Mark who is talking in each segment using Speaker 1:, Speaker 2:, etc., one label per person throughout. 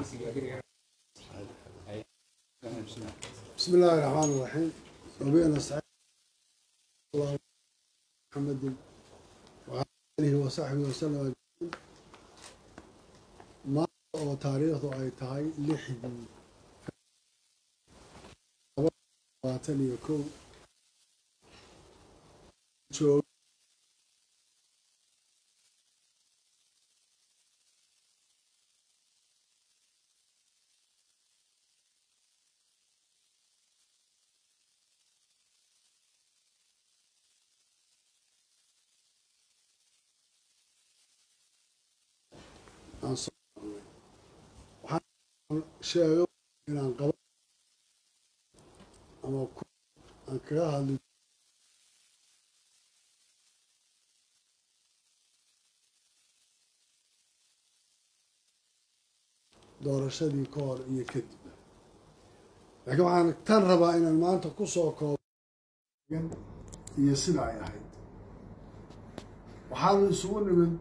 Speaker 1: بسم الله الرحمن الرحيم وبئنا سعيد الله محمد وعلى آله وصحبه وسلم أجمعين. ما هو تاريخ أي تاي لحدي واتني يكون شو شيء إن قبل أما كراهة doorashadii ka hor iyo kadib laakiin waxaan tan rabaa inaan maanta ku soo kooban iyo sida ay ahayd waxaanu isugu nimid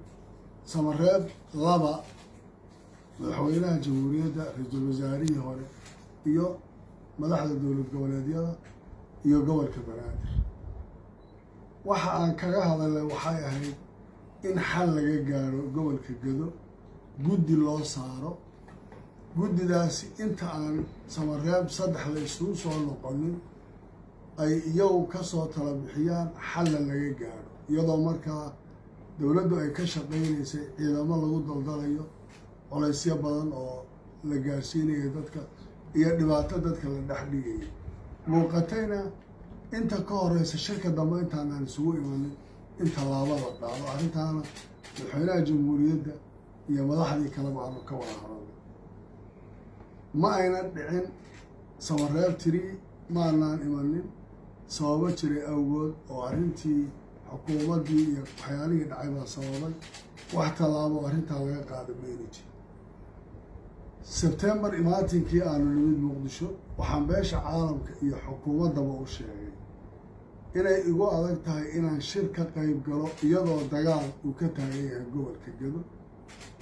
Speaker 1: samareeb laba madaxweynaha jamhuuriyadda ra-iisul wasaarihii hore iyo madaxda dowlad goboleedyada iyo gobolka banaadir waxa aan kaga hadalnay waxay ahayd in xal laga gaaro gobolka Gedo guddi loo saaro guddidaasi inta aan samareeb saddex la isugu soo noqonin ay iyagu ka soo tala bixiyaan xalla laga gaaro iyadoo markaa dowladdu ay ka shaqaynaysay ciidamo lagu daldalayo colaysyo badan oo la gaarsiinayo dadka iyo dhibaato dadka la dhex dhigaya muuqatayna inta ka horeysa shirka dambe intaanaan isugu imanin in tallaabada dhacdo arrintaana madaxweynaha jamhuuriyadda iyo madaxdii kaleba aanu ka wada hadalnay ma aynan dhicin samareeb tiri ma aanaan imanin sababo jiray awgood oo arrintii xukuumaddii iyo waxyaalihii dhacay baa sababay wax tallaabo arrintaa laga qaada mayna jirin sebtembar imaatinkii aanu nimid muqdisho waxaan beesha caalamka iyo xukuumaddaba u sheegay inay igu adag tahay inaan shir ka qayb galo iyadoo dagaal uu ka taagan yahay gobolka Gedo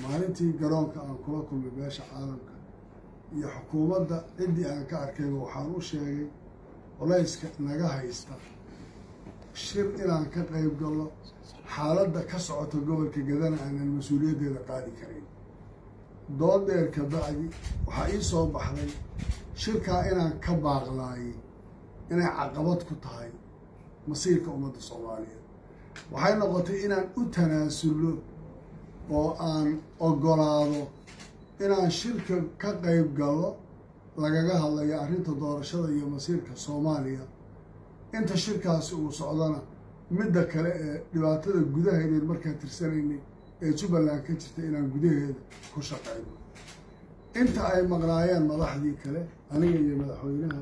Speaker 1: maalintii garoonka aan kula kulmay beesha caalamka iyo xukuumadda ciddii aan ka arkayba waxaan u sheegay culayska naga haysta shir inaan ka qayb galo xaaladda ka socota gobolka Gedana aanan mas-uuliyaddeeda qaadi karin doodeer ka bacdi waxaa ii soo baxday shirkaa inaan ka baaqlaayay inay caqabad ku tahay masiirka ummadda Soomaaliyeed waxay noqotay inaan u tanaasulno oo aan oggolaado inaan shirka ka qayb galo lagaga hadlayo arrinta doorashada iyo masiirka Soomaaliya inta shirkaasi uu socdana midda kale ee dhibaatada gudaheeda markaa tirsanaynay ee Jubbaland ka jirta inaan gudaheeda ku shaqeyno inta ay maqnaayeen madaxdii kale aniga iyo madaxweynaha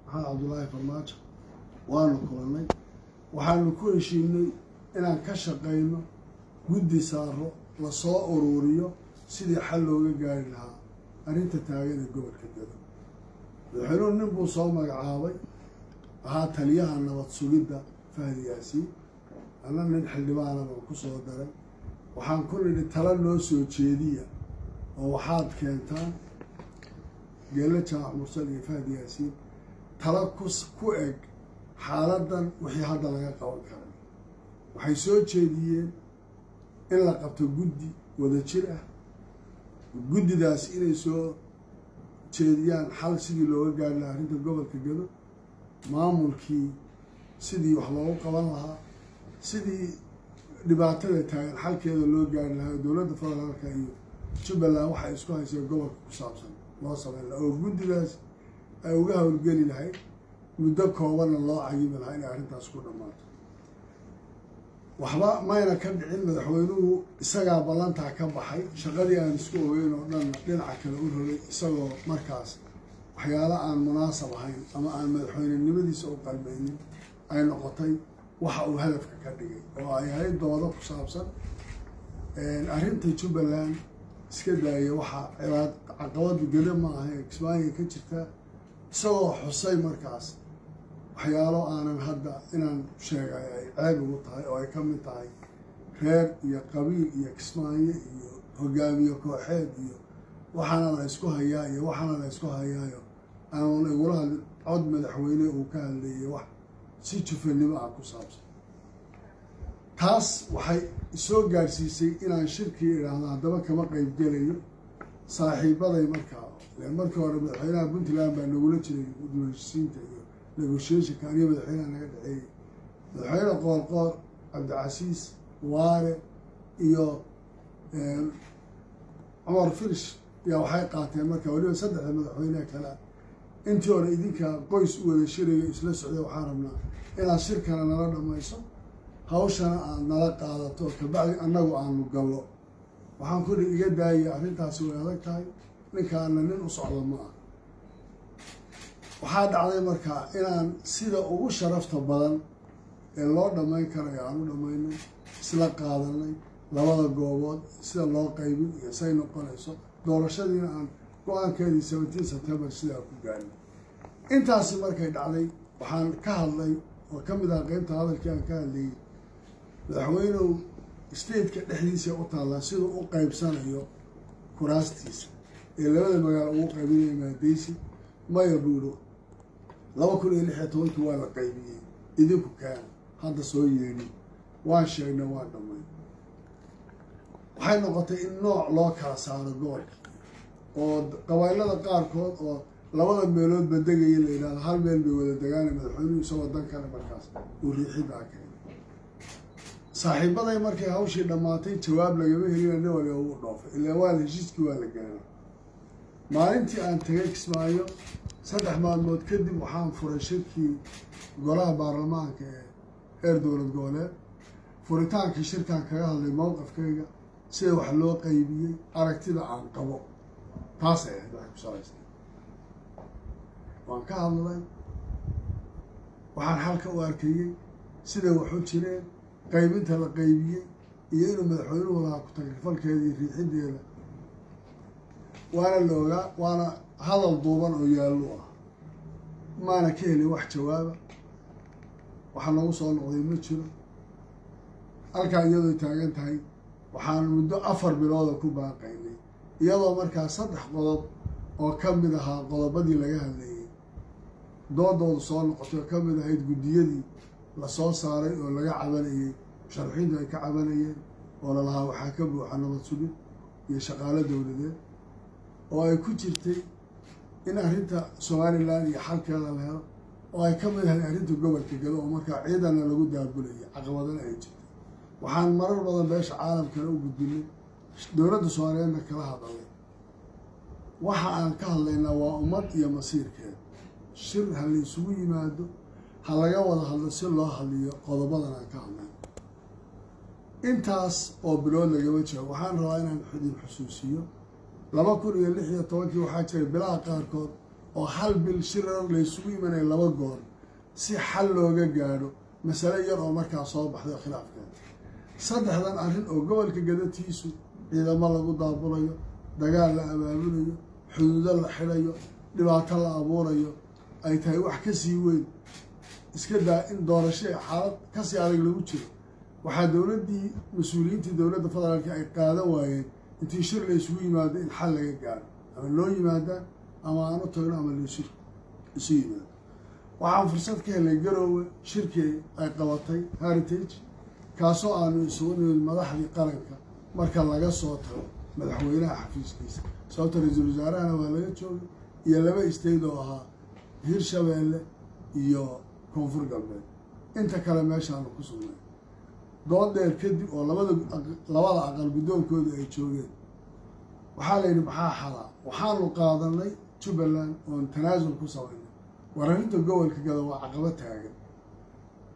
Speaker 1: maxamed cabdullaahi farmaajo waanu kulannay waxaanu ku heshiinay inaan ka shaqeyno guddi saaro la soo ururiyo sidii xal looga gaari lahaa arrinta taagan ee gobolka Gedo madaxweynuhu nin buu soo magacaabay ahaa taliyaha nabad sugidda Fahdi Yaasiin ana nin xildhibaana baan ku soo daray waxaan ku nidhi tala noo soo jeediya oo waxaad keentaan Geelle Jaamac Mursal iyo Fahdi Yaasiin tala ku eg xaaladdan wixii hadda laga qaban karay waxay soo jeediyeen in la qabto guddi wada jir ah guddidaas inay soo jeediyaan xal sidii looga gaari lahaa arrinta gobolka Gedo maamulkii sidii wax loogu qaban lahaa sidii dhibaatada taagan xalkeeda loo gaari lahaa dowladda federaalka iyo Jubbaland waxay isku haysay gobolka ku saabsan loo sameyn lahaa oo guddidaas ay uga howlgeli lahayd muddo koobanna loo cayibi lahaa inay arrintaas ku dhammaato waxba mayna ka dhicin madaxweynuhu isagaa ballantaa ka baxay shaqadii aan isku ogeyn oo dhan dhinaca kale u rogay isagoo markaas waxyaalo aan munaasab ahayn ama aan madaxweynenimadiisa u qalmaynin ay noqotay waxa uu hadafka ka dhigay oo ay ahayd doodo ku saabsan arrinta Jubbaland iska daaya waxa caqabadu Gedo ma aha Kismaayo ka jirta isagoo xusay markaas waxyaalo aanan hadda inaan sheegay ay ceeb ugu tahay oo ay ka mid tahay reer iyo qabiil iyo Kismaayo iyo hogaamiye kooxeed iyo waxaana la isku hayaa iyo waxaana la isku hayaayo aan igula hadlin cod madaxweyne uu ka hadlayay wax si jufanimo ah ku saabsan taas waxay soo gaarsiisay inaan shirkii idhaahdo haddaba kama qayb gelayo saaxiibaday markaa markii hore madaxweynaha puntland baa nagula jiray heshiisiinta iyo negotiationka aniyo madaxweynaha naga dhexeeyey madaxweyne qoorqoor cabdicasiis waare iyo cumar finish yaa waxay qaateen marka weliba saddexda madaxweyneha kale intii hore idinka qoys u wada shirayo isla socday waxaan rabnaa inaad shirkana nala dhamayso hawshana aad nala qaadato kabacdi annagu aanu gallo waxaan kuli iga daayay arrintaasi way adag tahay ninkaana nin u socdo ma ah waxaa dhacday markaa inaan sida ugu sharafta badan ee loo dhammayn karayo aan u dhammaynay isla qaadanay labada goobood sida loo qaybin iyo say noqonayso doorashadiina aan go-aankeedii 17 September sidaa ku gaarnay intaasi markay dhacday waxaan ka hadlay oo ka mid ah qaybta hadalkii aan ka hadlayay madaxweynuhu stateka dhexdiisa u taallaa siduu u qaybsanayo kuraastiisa ee labada magaalo ugu qaybinaya maadaysi maya buuro 2016 waa la qaybiyey idinku kaan hadda soo yeedhi waan sheegnay waan dhammayn waxay noqotay in nooc loo kala saaro gobolka oo qabaylada qaarkood oo labada meelood badegaya la yidhahdo hal meel bay wada degaana madaxweynuhu isagoo dan kale markaas uu riixidaa keenay saaxiibaday markay hawshii dhammaatay jawaab lagama helina nin waliba uu dhoofay ilaa waa la heshiiskii waa la gaaray maalintii aan tagay Kismaayo 3 maalmood kadib waxaan furay shirkii golaha baarlamaanka ee heer dowlad goboleed furitaankii shirkaan kaga hadlay mowqifkayga sida wax loo qaybiyey aragtida aan qabo taas ay ahayd waxay ku salaysay waan ka hadlay waxaan halka u arkayey sida wax u jireen qaybinta la qaybiyey iyo inuu madaxweynuhu lahaa ku tagrifalkeeda iyo riixideeda waana la ogaa waana hadal duuban oo yaallo ah maana ka helin wax jawaaba waxa nagu soo noqday ma jiro halkaa iyadoo taagan tahay waxaan muddo 4 bilooda ku baaqaynay iyadoo markaa 3 qodob oo ka mid ahaa qodobadii laga hadlayay doodoodu soo noqotay oo ka mid ahayd guddiyadii la soo saaray oo laga cabanayay sharxiintu ay ka cabanayeen oo la lahaa waxaa ka buuxa nabad sugid iyo shaqaale dowladeed oo ay ku jirtay in arrinta Somaliland iyo xalkeeda la helo oo ay ka mid ahayd arrinta gobolka Gado oo markaa ciidana lagu daabulayay caqabadana ay jirtay waxaan marar badan beesha caalamkana u gudbinay dowladda Soomaaliyeedna kala hadalay waxa aan ka hadlaynaa waa ummad iyo masiirkeed shir hal isugu yimaado ha laga wada hadlo si loo hadliyo qodobadan aan ka hadlay intaas oo bilood lagama jiro waxaan rabaa inaan idin xusuusiyo 2016 waxaa jiray bilaha qaarkood oo hal bil shirar la isugu yimaanay 2 goor si xal looga gaadho mas'ale yar oo markaa soo baxday khilaafkeeda saddexdan arrin oo gobolka gadatiisu ciidamo lagu daabulayo dagaal la abaabulayo xuduudo la xidhayo dhibaato la abuurayo ay tahay wax ka sii weyn iska daa in doorasho xaalad ka sii adag lagu jiro waxaa dowladdii mas-uuliyiintii dowladda federaalka ay qaadan waayeen intii shir la isugu yimaado in xal laga gaaro ama loo yimaadaan ama aan u tagno ama la isu yimaado waxaan fursad ka helay Garoowe shirkii ay qabatay Heritage kaasoo aanu isugu nimid madaxdii qaranka marka laga soo tago madaxweynaha xafiiskiisa sababta ra'iisul wasaarahana waa laga joogay iyo 2 state oo ahaa Hirshabeelle iyo Koonfur Galbeed inta kale meeshaan ku sugnay dood dheer kadib oo labada aqal guddoonkooda ay joogeen waxaa la yidhi maxaa xala waxaanu qaadanay Jubbaland oo tanaasul ku sameynay warinta gobolka Gado waa caqabad taagan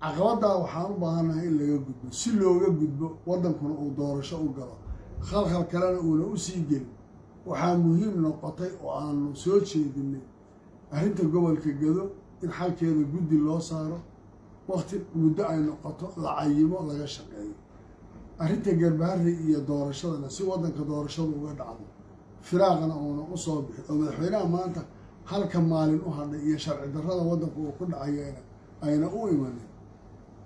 Speaker 1: caqabadda waxaan u baahanahay in laga gudbo si looga gudbo wadankuna uu doorasho u galo khalkhal kalena uuna u sii gelin waxaa muhiim noqotay oo aanu soo jeedinay arrinta gobolka Gado in xalkeeda guddi loo saaro waqti muddo ay noqoto la cayimo laga shaqeeyo arrinta Garbaharre iyo doorashadana si wadanka doorashadu uga dhacdo firaaqana uuna u soo bixi oo madaxweynaha maanta halka maalin u hadhay iyo sharci darrada wadanku uu ku dhacayeen ayna u imanin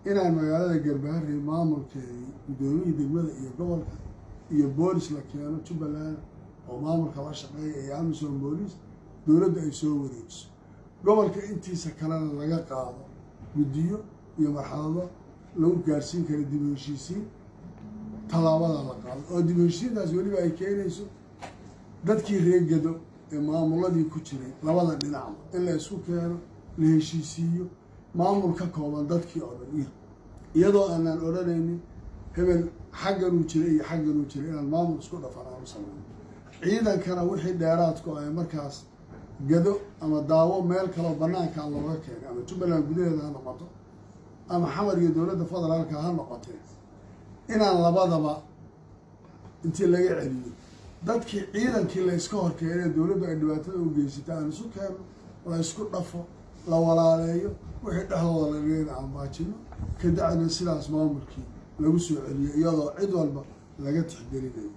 Speaker 1: inaan magaalada Garbaharre maamulkeedii gudoomiyihii degmada iyo gobolka iyo boolis la keeno Jubbaland oo maamulka la shaqeeya iyo amisom booliis dowladda ay soo wareejiso gobolka intiisa kalena laga qaado guddiyo iyo marxalado lagu gaarsiin kara dib u heshiisiin tallaabada la qaado oo dib u heshiisiintaas weliba ay keenayso dadkii reer Gedo ee maamuladii ku jiray labada dhinacba in la isku keeno la heshiisiiyo maamul ka kooban dadkii oo dhan iyadoo aanan odhanaynin hebel xagganuu jiray iyo xagganuu jiray inaan maamul isku dhafan aan u samayno ciidankana wixii dheeraadku ay markaas Gedo ama daawo meel kaloo bannaanka looga keenay ama Jubbaland gudaheeda ha noqoto ama xamar iyo dowladda federaalka ha noqotee inaan labadaba intii laga celiyo dadkii ciidankii la iska horkeenay dowladdu ay dhibaatada u geysatay aan isu keeno la isku dhafo la walaaleeyo wixii dhexdooda la dhigayna aan baajino ka dacna sidaas maamulkii lagu soo celiyo iyadoo cid walba laga tixgelinayo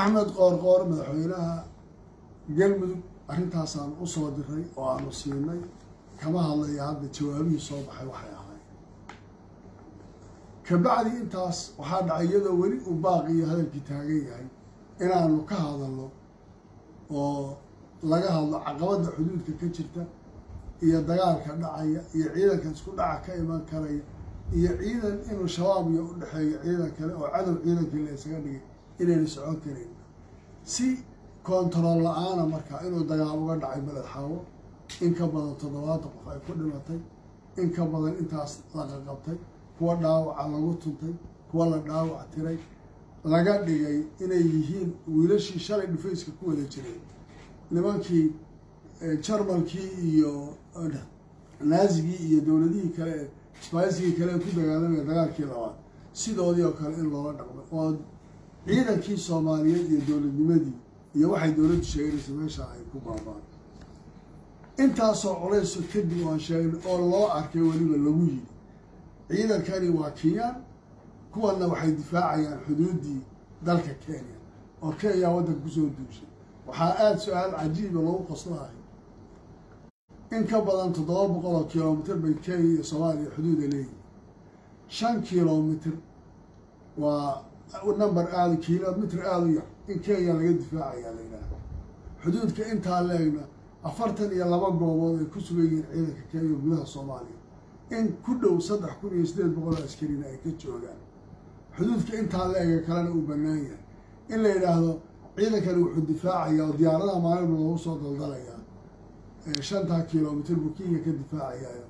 Speaker 1: Axmed Qoorqoor madaxweynaha galmudug arrintaasaan u soo diray oo aanu siinay kama hadlaya hadda jawaabihii soo baxay waxay ahayd kabacdi intaas waxaa dhacay iyadoo weli uu baaqiyo hadalkii taagan yahay inaanu ka hadalno oo laga hadlo caqabadda xuduudka ka jirta iyo dagaalka dhacaya iyo ciidanka isku dhaca ka iman karaya iyo ciidan inuu shabaab iyo u dhexeeyo ciidan kale oo cadow ciidankii la isaga dhigay inayna socon karayn si kontarool la-aana markaa inuu dagaal uga dhacay beled xaawo in ka badan 70 qof ay ku dhimatay in ka badan intaas laga qabtay kuwa dhaawaca lagu tuntay kuwa la dhaawac tiray laga dhigay inay yihiin wiilashii shalay dhufayska ku wada jiray nimankii jarmalkii iyo naazigii iyo dowladihii kale isbahaysigii kale ku dagaalamaya dagaalkii labaad sidoodii oo kale in loola dhaqmo oo ciidankii Soomaaliyeed iyo dowladnimadii iyo waxay dowladdu sheegaysaa meesha ay ku baabaan intaasoo culays kadib waan sheegay oo loo arkay weliba lagu yiri ciidankani waa Kenya kuwana waxay difaacayaan xuduudii dalka Kenya oo Kenya waddan ku soo duushay waxaa aad su'aal cajiib ah lagu qoslahay in ka badan 700 kilomitir bay Kenya iyo Soomaaliya xuduud leeyihiin 5 kilomitir waa number aad kilomitir aad u yar in Kenya laga difaacayaa leeyahay xuduudka inta leeyna 42 goobood ay ku sugan yihiin ciidanka Kenya gudaha Soomaaliya in ku dhow 3800 askari ay ka joogaan xuduudka inta leeyga kalena u bannaan yahay in la yiraahdo ciidankan wuxuu difaacayaa oo diyaaradaha maalin loogu soo daldalayaa 5 kilomitir buu Kenya ka difaacayaa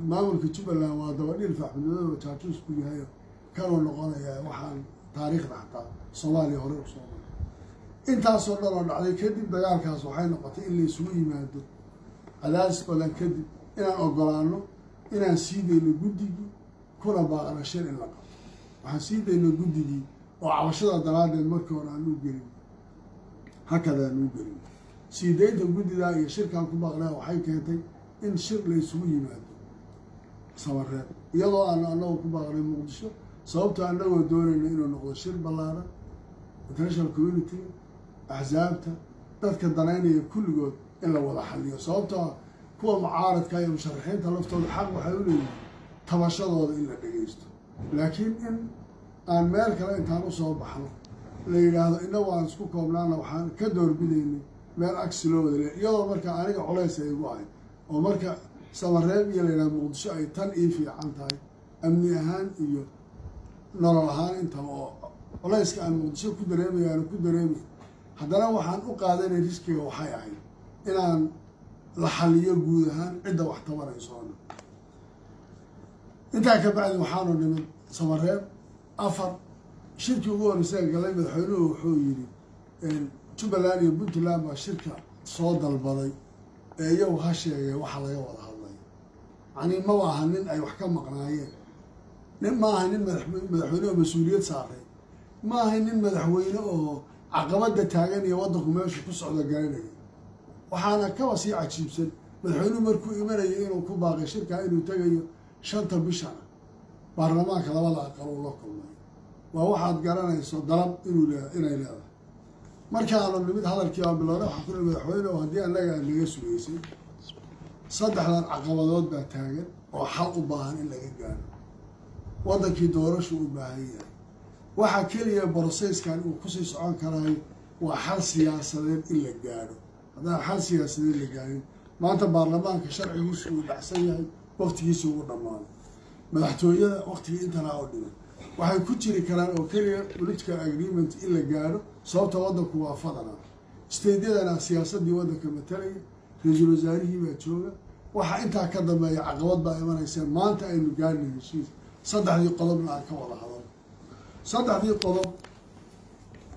Speaker 1: maamulka Jubbaland waa daba dhil faaxmado oo jaajuus ku yahay kanoo noqonaya waxaan taariikhda xataa Soomaaliya hore u soo maray intaasoo dhan oo dhacday kadib dagaalkaas waxay noqotay in la isugu yimaado cadaadis badan kadib inaan ogolaano inaan sii dayno guddigii kuna baaqna shir in la qabto waxaan sii dayno guddigii oo cabashada daraadeed markii hore aan u gelin hakadaan u gelin sii daynta guddidaa iyo shirkaan ku baaqnaa waxay keentay in shir la isugu yimaado Samareeb iyadoo aan anagu ku baaqnay Muqdisho sababta anagoo doonayna inuu noqdo shir ballaaran international community axsaabta dadka danaynaya kulligood in la wada xalliyo sababtoo kuwa mucaaradka iyo musharaxiinta laftooda xaq waxay u leeyihiin tabashadooda in la dhageysto laakiin in aan meel kale intaan u soo baxno la yiraahdo inagu aan isku koobnaana waxaan ka doorbidaynay meel agsi loo wada leeyahay iyadoo marka aniga culays ay igu ahayd oo marka Samareeb iyo la yiraahdo Muqdisho ay tan ii fiican tahay amni ahaan iyo nolol ahaan inta oo culayska aan Muqdisho ku dareemayaan ku dareemay haddana waxaan u qaadanay riskiga waxay ahayd inaan la xaliyo guud ahaan cidda wax tabarayso intaa ka bacdi waxaanu nimid Samareeb afar shirkii ugu horreysay galay madaxweynuhu wuxuu yiri Jubbaland iyo Puntland baa shirka soo dalbaday ee iyagu ha sheegay waxa laga wada hadlay yani ma aha nin ay wax ka maqnaayeen nin ma aha nin madaxweyne oo mas'uuliyad saaray ma aha nin madaxweyne oo caqabada taagan iyo waddanku meesha ku socda garanaya waxaana ka wasi cajiibsan madaxweynuhu markuu imanayay inuu ku baaqay shirka inuu tagayo 5 bisha baarlamaanka labada aqal oo la kulmay waa waxaad garanayso dalab inuu leeyahay marka aan nimid hadalkii aan bilowday waxa ku madaxweynuhu haddii anaga naga sugeysay saddexdan caqabadood baa taagan oo xal u baahan in laga gaaro waddankii doorasho u baahan yahay waxa keliya processkan uu ku sii socon karayo waa xal siyaasadeed in la gaadho haddaan xal siyaasadeed la gaadhin maanta baarlamaanka sharcigiisu uu dhacsan yahay waqtigiisa ugu dhammaaday madaxtooyada waqtigii intanaa oo dhiman waxay ku jiri karaan oo keliya political agreement in la gaadho sababta waddanku waa federal stateyadana siyaasaddii waddanka matalaya ra-iisul wasaarihii baa jooga waxaa intaa ka dambeeya caqabad baa imanayseen maanta aynu gaadhnay heshiis saddexdii qodobna aan ka wada hadalno saddexdii qodob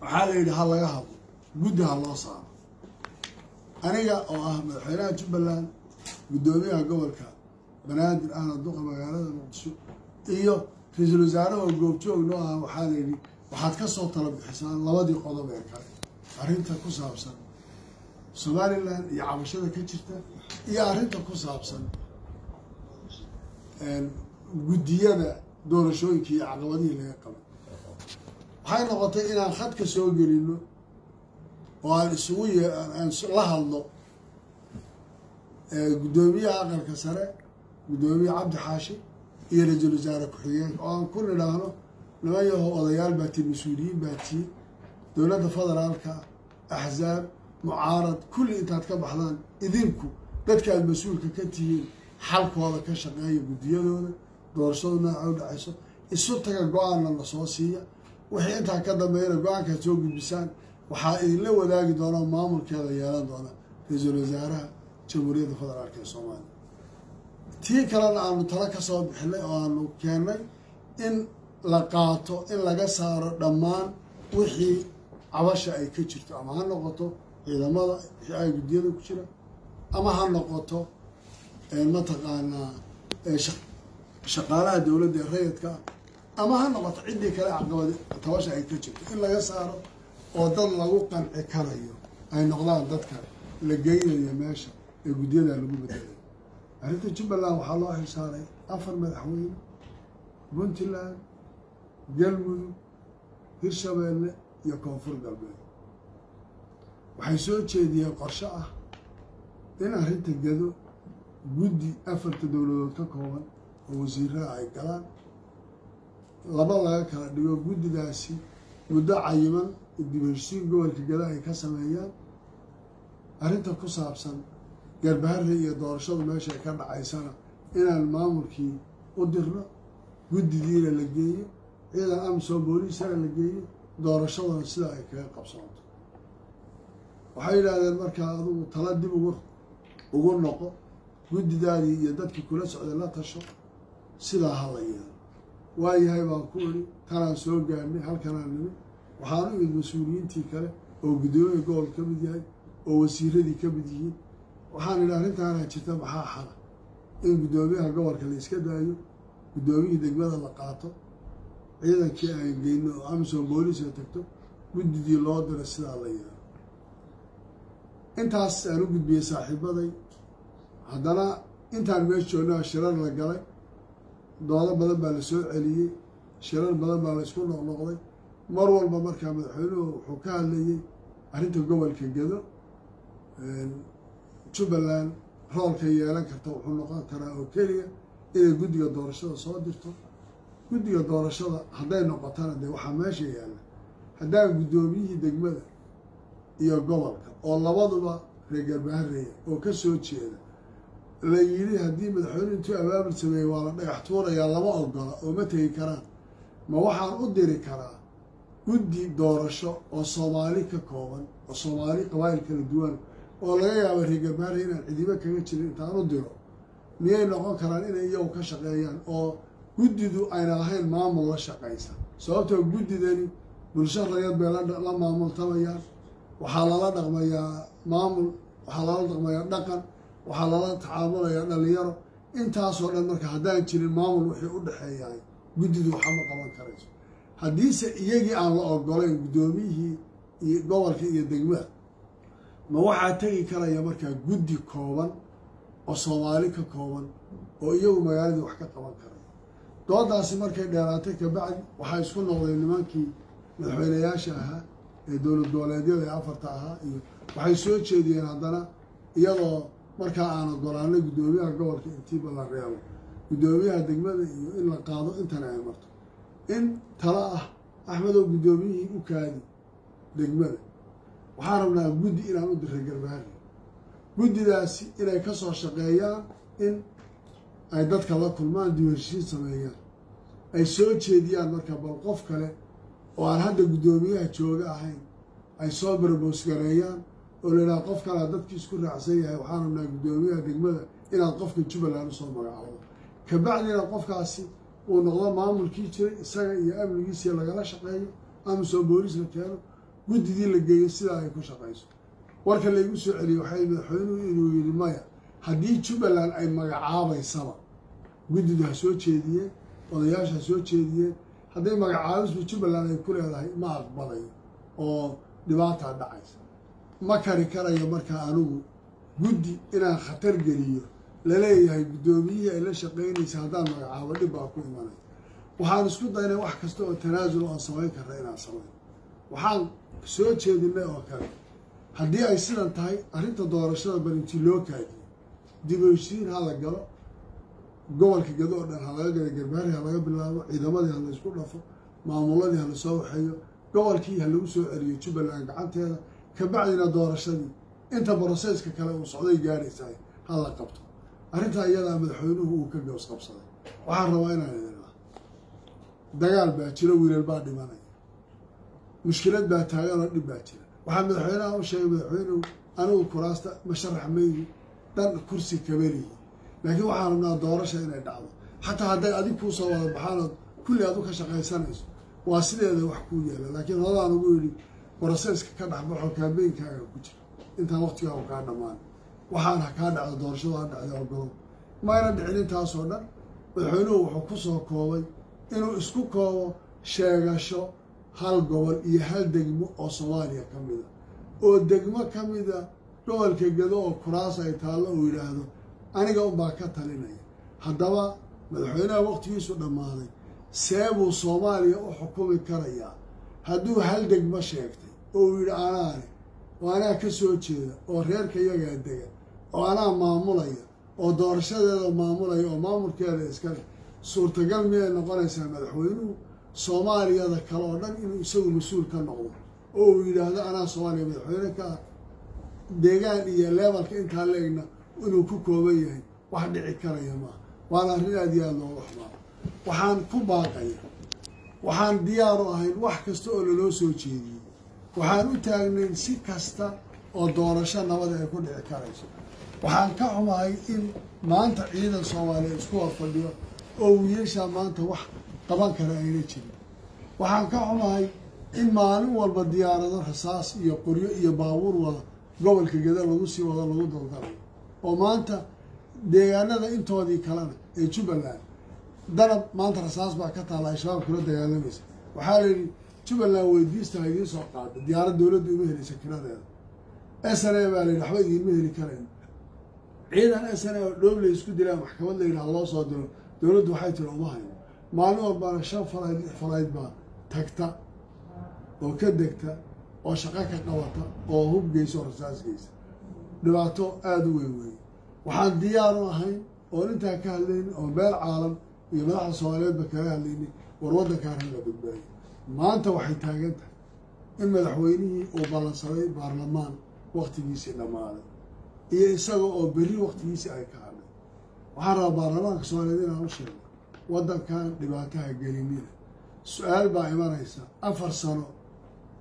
Speaker 1: waxaa la yidhi ha laga hadlo guddi ha loo saaro aniga oo ah madaxweynaha jubbaland guddoomiyaha gobolka banaadir ahna duqa magaalada muqdisho iyo ra-iisul wasaaraha oo goobjoog noo ah waxaa la yidhi waxaad ka soo tala bixisaan labadii qodob ee kale arrinta ku saabsan somalilan iyo cabashada ka jirta iyo arrinta ku saabsan guddiyada doorashooyinka iyo caqabadihii laga qabay waxay noqotay inaan khadka soo gelino oo aan isugu aan la hadlo guddoomiyaha aqalka sare guddoomiye cabdi xaashi iyo ra-iisul wasaare ku-xigeenka oo aan ku nidhaahno niman yaho odayaal baa tiin mas-uuliyiin baa tiin dowladda federaalka axzaab mucaarad kulli intaad ka baxdaan idinku dadka aad mas-uulka ka tihiin xalkooda ka shaqeeya guddiyadooda doorashadu nooca u dhacayso isu taga go-aanna la soo siiya wixii intaa ka dambeeyana go-aankaad soo gudbisaan waxaa idinla wadaagi doona maamulkeeda yeelan doona ra-iisul wasaaraha jamhuuriyadda federaalk ee soomaaliya tii kalena aanu talo ka soo bixinay oo aanu keennay in la qaato in laga saaro dhammaan wixii cabasha ay ka jirto ama ha noqoto ciidamada wixii ay guddiyada ku jira ama ha noqoto mataqaanaa shaqaalaha dowladda ee rayidka ama ha noqoto ciddii kale caqabad tabasha ay ka jirto in laga saaro oo dad lagu qanci karayo ay noqdaan dadka la geynayo meesha ee guddiyada lagu bedelayo arrinta jubbaland waxaa loo xilsaaray 4 madaxweyne puntland galmudug hirshabeelle iyo koonfur galbeed waxay soo jeediyeen qorshe ah in arrinta gado guddi 4 dowladood ka kooban oo wasiirada ay galaan laba laga kala dhigo guddidaasi muddo cayiman dib-u-heshiisiin gobolka gado ay ka sameeyaan arrinta ku saabsan garbaharre iyo doorashadu meesha ay ka dhacaysana inaan maamulkii u dirno guddidiina la geeyo ciidan amisom booliisana la geeyo doorashaduna sidaa ay kaga qabsoonto waxay yidhaahdeen markaa adugu tala dib ugu noqo guddidaadii iyo dadkii kula socday la tasho sidaa ha la yeelo waayahay baan ku idhi tanaan soo gaarnay halkanaan nimid waxaanu imid mas-uuliyiintii kale oo guddoomiya gobol ka mid yahay oo wasiiradii ka mid yihiin waxaan idhi arrintaana jirta maxaa xala in guddoomiyaha gobolka la iska daayo guddoomiyihii degmada la qaato ciidankii aan geyno oo amisom booliis ay tagto guddidii loo diro sidaa la yeelo intaas aan u gudbiyey saaxiibaday haddana intaan meesha joogna shirar la galay doodo badan baa la soo celiyey shirar badan baa la isku noqnoqday mar walba markaa madaxweynuhu wuxuu ka hadlayey arrinta gobolka gado jubbaland roolka yeelan karta wuxuu noqon karaa oo keliya inay guddiga doorashada soo dirto guddiga doorashada hadday noqotana dee waxaa meesha yaalla haddaan guddoomiyihii degmada iyo gobolka oo labaduba reer garbahareeya oo ka soo jeeda la yidhi haddii madaxweyne intuu abaabul sameeyey waa la dhagax tuurayaa lama ogola oo ma tegi karaan ma waxaan u diri karaa guddi doorasho oo soomaali ka kooban oo soomaali qabaa'il kala duwan oo laga yaabo reer garbahareeya inaan cidibo kaga jirin intaan u diro miyay noqon karaan inay iyagu ka shaqeeyaan oo guddidu ayna lahayn maamul la shaqaysa sababtoo guddidani bulsho rayad bay la maamultamayaan waxaa lala dhaqmayaa maamul waxaa lala dhaqmayaa dhaqan waxaa lala tacaamulayaa dhalinyaro intaasoo dhan marka haddaan jirin maamul wixii u dhexeeyahay guddidu waxama qaban karayso haddiise iyagii aan la ogolayn guddoomiyihii iyo gobolka iyo degmada ma waxaa tegi karaya markaa guddi kooban oo soomaali ka kooban oo iyagu magaaladii wax ka qaban karay doodaasi markay dheeraatay kabacdi waxaa isku noqdeen nimankii madaxweynayaasha ahaa ee dowlad goboleedyada ee 4 ahaa iyo waxay soo jeediyeen haddana iyadoo markaa aan ogolaanay guddoomiyaha gobolka intiiba la reebo guddoomiyaha degmada iyo in la qaado intana ay marto in talo ah axmedow guddoomiyihii u kaadi degmada waxaan rabnaa guddi inaan u diray garbaari guddidaasi inay ka soo shaqeeyaan in ay dadka la kulmaan diiwanshiin sameeyaan ay soo jeediyaan marka bal qof kale oo aan hadda guddoomiyaha jooga ahayn ay soo barboosgareeyaan oo la yidhaha qof kalea dadkii isku raacsan yahay waxaan rabnaa guddoomiyaha degmada inaad qofka jubbaland usoo magacaabo kabacdina qofkaasi uu noqdo maamulkii jiray isaga iyo amnigiisii lagala shaqeeyo amisom boolis la keeno guddidii la geeyo sidaa ay ku shaqayso warka laygu soo celiyey waxay madaxweynuhu inuu yidhi maya haddii jubbaland ay magacaabaysaba guddidu ha soo jeediyeen odayaasha ha soo jeediyeen hadday magacaabisba jubbaland ay ku leedahay ma aqbalayo oo dhibaataa dhacaysa ma kari karayo markaa anigu guddi inaan khatar geliyo laleeyahay guddoomiyihii ay la shaqaynaysa haddaan magacaabo dhib baa ku imanay waxaan isku daynay wax kasta oo tanaasul oon samayn karra inaan samayn waxaan soo jeedinay oo kale haddii ay sidan tahay arrinta doorashada barintii loo kaadiyo dib u heshiin ha la galo gobolka gado oo dhan ha laga gado garbaari ha laga bilaabo ciidamadii ha la isku dhafo maamuladii ha la soo waxeeyo gobolkii ha lagu soo celiyo jubbaland gacanteeda kabacdina doorashadii inta broseska kale uu socday gaadhaysahay ha la qabto arrintaa iyadaa madaxweynuhu uu ka goos qabsaday waxaan rabaa inaan idinaa dagaal baa jiro wiilal baa dhimanaya mushkilad baa taagan oo dhib baa jira waxaa madaxweynaha u sheegay madaxweynuhu anigu kuraasta masharax maygi dhan kursi kabelihi laakiin waxaan rabnaa doorasha inay dhacdo xataa hadday adig kuu soo wada baxaanood kulli aad u ka shaqaysanayso waa sideeda wax kuu yeela laakiin hodaan ugu yidhi broseska ka dhexbaxo kaambeynkaaga ku jira intaan waqtigaagu kaa dhammaan waxaan ha kaa dhacdo doorashadu ha dhacda ogolow mayna dhicin intaasoo dhan madaxweynuhu wuxuu ku soo koobay inuu isku koobo sheegasho hal gobol iyo hal degmo oo soomaaliya ka mida oo degmo ka mida gobolka gado oo kuraas ay taallo uu yidhaahdo aniga unbaa ka talinaya haddaba madaxweynaha waqtigiisu dhammaaday see buu soomaaliya u xukumi karayaa hadduu hal degmo sheegtay oo uu yidhi anaane oo anaa ka soo jeeda oo reerka iyagaa dega oo anaa maamulaya oo doorashadeeda maamulaya oo maamulkeeda iskale suurtagal miyay noqonaysaa madaxweynuhu soomaaliyada kale oo dhan inuu isagu mas-uul ka noqdo oo uu yidhaahdo anaa soomaaliya madaxweyne ka ah deegaan iyo leebalka intaa leegna inuu ku kooban yahay wax dhici karaya maaha waana arrin aad iyo aada looga xumaado waxaan ku baaqaya waxaan diyaaru ahayn wax kasta oo laloo soo jeediyey waxaan u taagnayn si kasta oo doorasho nabada ay ku dhici karayso waxaan ka xumahay in maanta ciidan soomaaliya isku horfadhiyo oo wiilashaa maanta wax qaban kara ayna jirin waxaan ka xumahay in maalin walba diyaarado rasaas iyo qoryo iyo baabuur wada gobolka gada lagu sii wado lagu daldalayo oo maanta deegaanada intoodii kalena ee jubbaland danab maanta rasaas baa ka taalla ay shabaab kula dagaalamaysa waxaa la yidhi jubbaland weydiista ha idiin soo qaada diyaarad dowladda uma helaysa kiradeeda s n a baa la yidhi waxba idiinma heli karayn ciidan s n a oo dhoob la isku dilaa maxkamad la yidhaha loo soo diro dowladdu waxay tiri uma hayno maalin walbaana 5 falayd 6 falayd baa tagta oo ka degta oo shaqo ka qabata oo hub geysa oo rasaas geysa dhibaato aada u weyn weeye waxaan diyaar u ahayn oo intaa ka hadlaynin oo meel caalam iyo madaxda soomaaliyeedba kaga hadlaynay war waddankaan ha la badbaadiyo maanta waxay taagan tahay in madaxweynihii uu ballansaday baarlamaan waqtigiisii dhammaaday iyo isaga oo berri waqtigiisii ay ka hadlay waxaan rabaa baarlamaanka soomaaliyeed inaan u sheego waddankan dhibaataha gelinina su-aal baa imanaysa 4 sano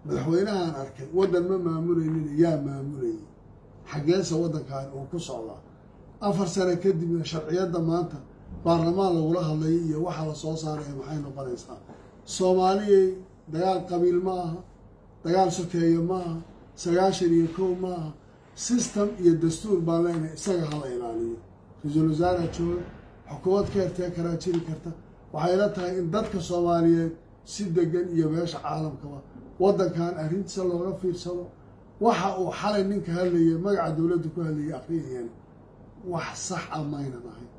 Speaker 1: madaxweynahaan arkay waddan ma maamulaynin yaa maamulayay xaggeesa waddankan uu ku socdaa 4 sano kadibna sharciyadda maanta baarlamaan lagula hadlayay iyo waxa la soo saaraya maxay noqonaysaa soomaaliyay dagaal qabiil ma aha dagaal sokeeye ma aha 91 ma aha system iyo dastuur baan leenahay isaga hala ilaaliyo ra-iisul wasaaraha jooga xukuumad ka hertee karaa jiri karta waxay la tahay in dadka soomaaliyeed si degan iyo beesha caalamkaba waddankan arrintiisa looga fiirsado waxa uu xalay ninka hadlayay magaca dowladda ku hadlayay akhriyayeen wax sax ah maynan ahayn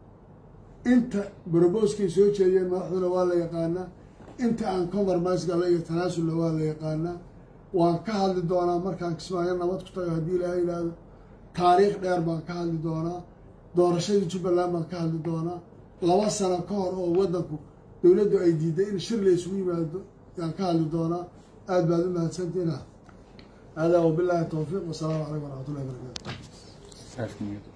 Speaker 1: inta broboskay soo jeediyeen madaxduna waa la yaqaanaa inta aan compromise-ga iyo tanaasulna waa la yaqaanaa waan ka hadli doonaa markaan kismaayo nabad ku tago haddii ilaahay yidhaahdo taariikh dheer baan ka hadli doonaa doorashadii jubbaland baan ka hadli doonaa 2 sano ka hor oo waddanku dowladdu ay diiday in shir la isugu yimaado yaan ka hadli doonaa. aad baad u mahadsantiina. هذا وبالله التوفيق والسلام عليكم ورحمة الله وبركاته.